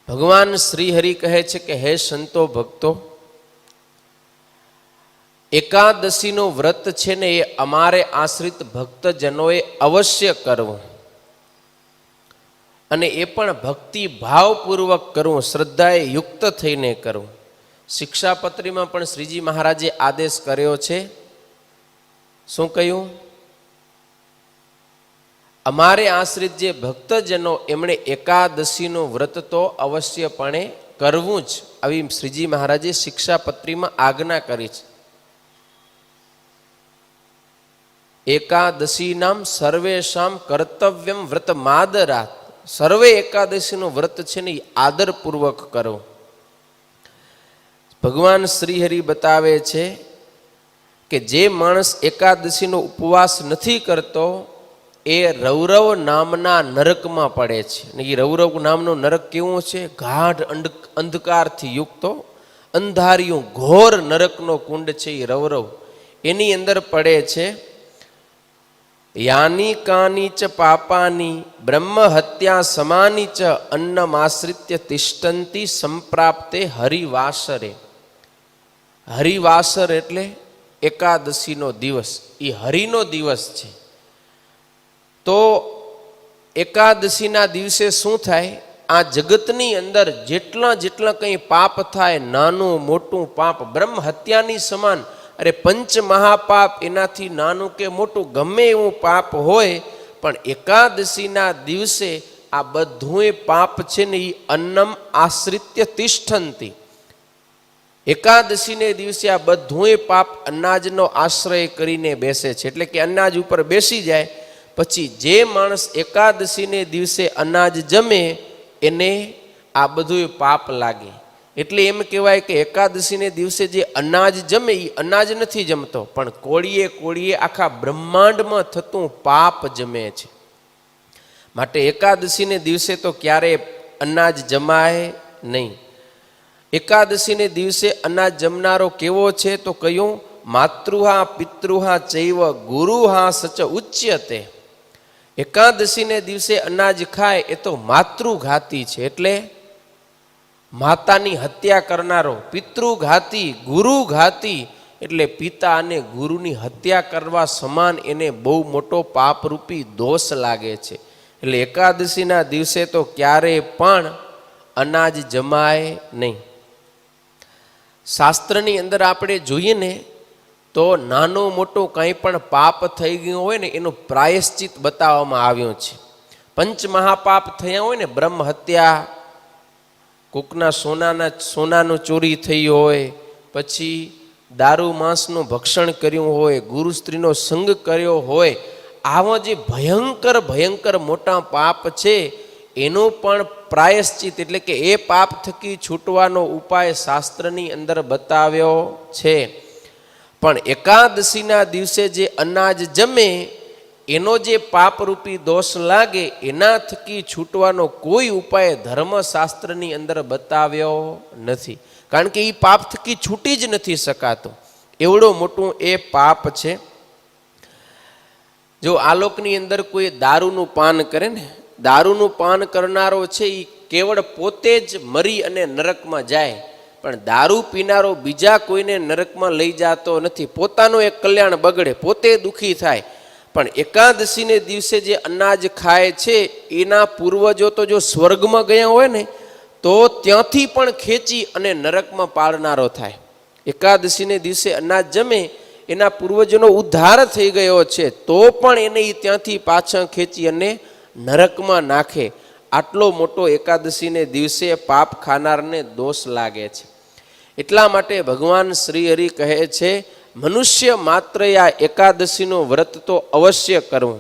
ભગવાન શ્રી હરિ કહે છે કે હે સંતો ભક્તો, એકાદશીનું વ્રત છે ને એ અમારે આશ્રિત ભક્તજનોએ અવશ્ય કરવું, અને એ પણ ભક્તિ ભાવપૂર્વક કરવું, શ્રદ્ધાએ યુક્ત થઈને કરવું. શિક્ષાપત્રીમાં પણ શ્રીજી મહારાજે આદેશ કર્યો છે. શું કહ્યું? અમારે આશ્રિત જે ભક્તજનો એમણે એકાદશીનું વ્રત તો અવશ્યપણે કરવું જ, આવી શ્રીજી મહારાજે શિક્ષાપત્રીમાં આજ્ઞા કરી છે. એકાદશી નામ સર્વેશામ કર્તવ્યમ વ્રત માદરાત. સર્વે એકાદશીનું વ્રત છે ને આદરપૂર્વક કરો. ભગવાન શ્રી હરિ બતાવે છે કે જે માણસ એકાદશીનો ઉપવાસ નથી કરતો એ રૌરવ નામના નરકમાં પડે છે. ને એ રૌરવ નામનો નરક કેવું છે? ગાઢ અંધકારથી યુક્તો અંધારિયું ઘોર નરકનો કુંડ છે એ રૌરવ. એની અંદર પડે છે. યાની કાની ચ પાપાની બ્રહ્મ હત્યા સમાની ચ અન્નમાશ્રિત્ય તિષ્ઠંતી સંપ્રાપ્તે હરિવાસરે. હરિવાસર એટલે એકાદશીનો દિવસ, એ હરિનો દિવસ છે. તો એકાદશીના દિવસે શું થાય? આ જગતની અંદર જેટલા કંઈ પાપ થાય, નાનું મોટું પાપ બ્રહ્મ હત્યાની સમાન, અરે પંચ મહાપાપ એનાથી નાનું કે મોટું ગમે એવું પાપ હોય, પણ એકાદશીના દિવસે આ બધુંય પાપ છે ને એ અન્નમ આશ્રિત્ય તિષ્ઠંતી. એકાદશીને દિવસે આ બધુંય પાપ અનાજનો આશ્રય કરીને બેસે છે. એટલે કે અનાજ ઉપર બેસી જાય પછી જે માણસ એકાદશીને દિવસે અનાજ જમે એને આ બધુંય પાપ લાગે. એટલે એમ કહેવાય કે એકાદશીને દિવસે જે અનાજ જમે એ અનાજ નથી જમતો, પણ કોળીએ આખા બ્રહ્માંડમાં થતું પાપ જમે છે. માટે એકાદશીને દિવસે તો ક્યારેય અનાજ જમાય નહીં. એકાદશીને દિવસે અનાજ જમનારો કેવો છે? તો કયું? માતૃહા પિતૃહા ચૈવ ગુરુહા સચ ઉચ્યતે. એકાદશીને દિવસે અનાજ ખાય એ તો માતૃઘાતી છે, એટલે માતાની હત્યા કરનારો. પિતૃઘાતી, ગુરુઘાતી એટલે પિતા અને ગુરુની હત્યા કરવા સમાન એને બહુ મોટો પાપરૂપી દોષ લાગે છે. એટલે એકાદશીના દિવસે તો ક્યારેય પણ અનાજ જમાય નહીં. શાસ્ત્રની અંદર આપણે જોઈએ ને તો નાનું મોટું કંઈ પણ પાપ થઈ ગયું હોય ને એનું પ્રાયશ્ચિત બતાવવામાં આવ્યું છે. પંચ મહાપાપ થયા હોય ને, બ્રહ્મ હત્યા, કોકના સોનાનું ચોરી થઈ હોય, પછી દારૂ માંસનું ભક્ષણ કર્યું હોય, ગુરુ સ્ત્રીનો સંગ કર્યો હોય, આવા જે ભયંકર મોટા પાપ છે એનું પણ પ્રાયશ્ચિત એટલે કે એ પાપ થકી છૂટવાનો ઉપાય શાસ્ત્રની અંદર બતાવ્યો છે. પણ એકાદશીના દિવસે જે અનાજ જમે એનો જે પાપરૂપી દોષ લાગે એના થકી છૂટવાનો કોઈ ઉપાય ધર્મશાસ્ત્રની અંદર બતાવ્યો નથી. કારણ કે એ પાપ થકી છૂટી જ નથી શકાતો, એવડું મોટું એ પાપ છે. જો આલોકની અંદર કોઈ દારૂનું પાન કરે ને, દારૂનું પાન કરનારો છે એ કેવળ પોતે જ મરી અને નરકમાં જાય, પણ દારૂ પીનારો બીજા કોઈને નરકમાં લઈ જતો નથી. પોતાનું એક કલ્યાણ બગડે, પોતે દુઃખી થાય. પણ એકાદશીને દિવસે જે અનાજ ખાય છે એના પૂર્વજો તો જો સ્વર્ગમાં ગયા હોય ને તો ત્યાંથી પણ ખેંચી અને નરકમાં પાડનારો થાય. એકાદશીને દિવસે અનાજ જમે એના પૂર્વજોનો ઉદ્ધાર થઈ ગયો છે તો પણ એને ત્યાંથી પાછા ખેંચી અને નરકમાં નાખે. આટલો મોટો એકાદશીને દિવસે પાપ ખાનારને દોષ લાગે છે. એટલા માટે ભગવાન શ્રી હરિ કહે છે મનુષ્ય માત્ર આ એકાદશીનું વ્રત તો અવશ્ય કરવું.